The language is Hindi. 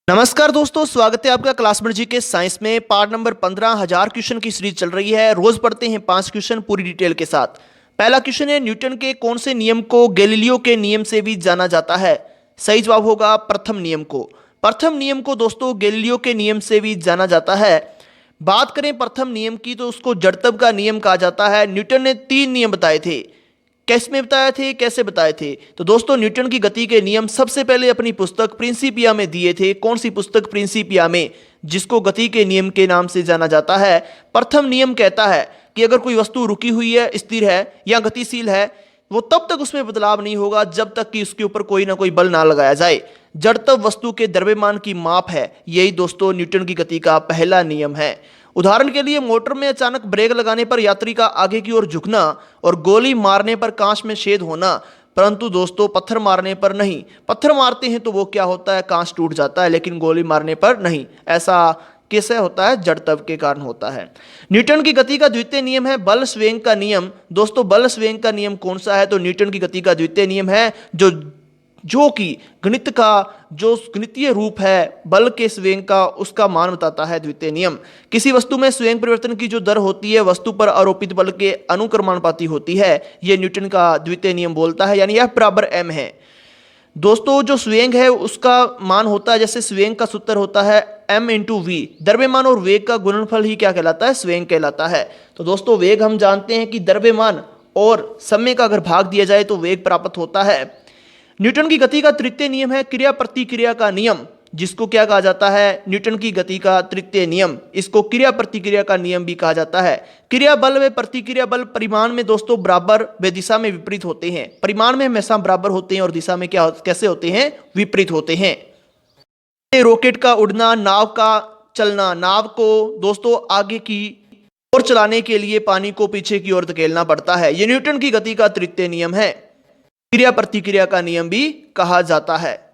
नमस्कार दोस्तों, स्वागत है आपका क्लासमेट जी के साइंस में। पार्ट नंबर 15,000 क्वेश्चन की सीरीज चल रही है। रोज पढ़ते हैं 5 क्वेश्चन पूरी डिटेल के साथ। पहला क्वेश्चन है, न्यूटन के कौन से नियम को गैलीलियो के नियम से भी जाना जाता है? सही जवाब होगा प्रथम नियम को। प्रथम नियम को दोस्तों गैलीलियो के नियम से भी जाना जाता है। बात करें प्रथम नियम की तो उसको जड़त्व का नियम कहा जाता है। न्यूटन ने 3 नियम बताए थे। कैसे में बताए थे, कैसे बताए थे? तो दोस्तों न्यूटन की गति के नियम सबसे पहले अपनी पुस्तक प्रिंसिपिया में दिए थे। कौन सी पुस्तक? प्रिंसिपिया में, जिसको गति के नियम के नाम से जाना जाता है। प्रथम नियम कहता है कि अगर कोई वस्तु रुकी हुई है, स्थिर है या गतिशील है, वो तब तक उसमें बदलाव नहीं होगा जब तक कि उसके ऊपर कोई ना कोई बल ना लगाया जाए। जड़त्व वस्तु के द्रव्यमान की माप है। यही दोस्तों न्यूटन की गति का पहला नियम है। उदाहरण के लिए मोटर में अचानक ब्रेक लगाने पर यात्री का आगे की ओर झुकना और गोली मारने पर कांच में छेद होना, परंतु दोस्तों पत्थर मारने पर नहीं। पत्थर मारते हैं तो वो क्या होता है, कांच टूट जाता है, लेकिन गोली मारने पर नहीं। ऐसा कैसे होता है? जड़त्व के कारण होता है। न्यूटन की गति का द्वितीय नियम है बल संवेग का नियम। दोस्तों बल संवेग का नियम कौन सा है? तो न्यूटन की गति का द्वितीय नियम है जो कि गणित का जो गणितीय रूप है बल के संवेग का, उसका मान बताता है द्वितीय नियम। किसी वस्तु में संवेग परिवर्तन की जो दर होती है वस्तु पर आरोपित बल के अनुक्रमानुपाती होती है। यह न्यूटन का द्वितीय नियम बोलता है, यानी F बराबर m है। दोस्तों जो संवेग है उसका मान होता है, जैसे संवेग का सूत्र होता है m इंटू वी। द्रव्यमान और वेग का गुणनफल ही क्या कहलाता है? संवेग कहलाता है। तो दोस्तों वेग हम जानते हैं कि द्रव्यमान और समय का अगर भाग दिया जाए तो वेग प्राप्त होता है। न्यूटन की गति का तृतीय नियम है क्रिया प्रतिक्रिया का नियम, जिसको क्या कहा जाता है? न्यूटन की गति का तृतीय नियम। इसको क्रिया प्रतिक्रिया का नियम भी कहा जाता है। क्रिया बल व प्रतिक्रिया बल परिमाण में दोस्तों बराबर व दिशा में विपरीत होते हैं। परिमाण में हमेशा बराबर होते हैं और दिशा में कैसे होते हैं? विपरीत होते हैं। रॉकेट का उड़ना, नाव का चलना। नाव को दोस्तों आगे की ओर चलाने के लिए पानी को पीछे की ओर धकेलना पड़ता है। यह न्यूटन की गति का तृतीय नियम है। क्रिया प्रतिक्रिया का नियम भी कहा जाता है।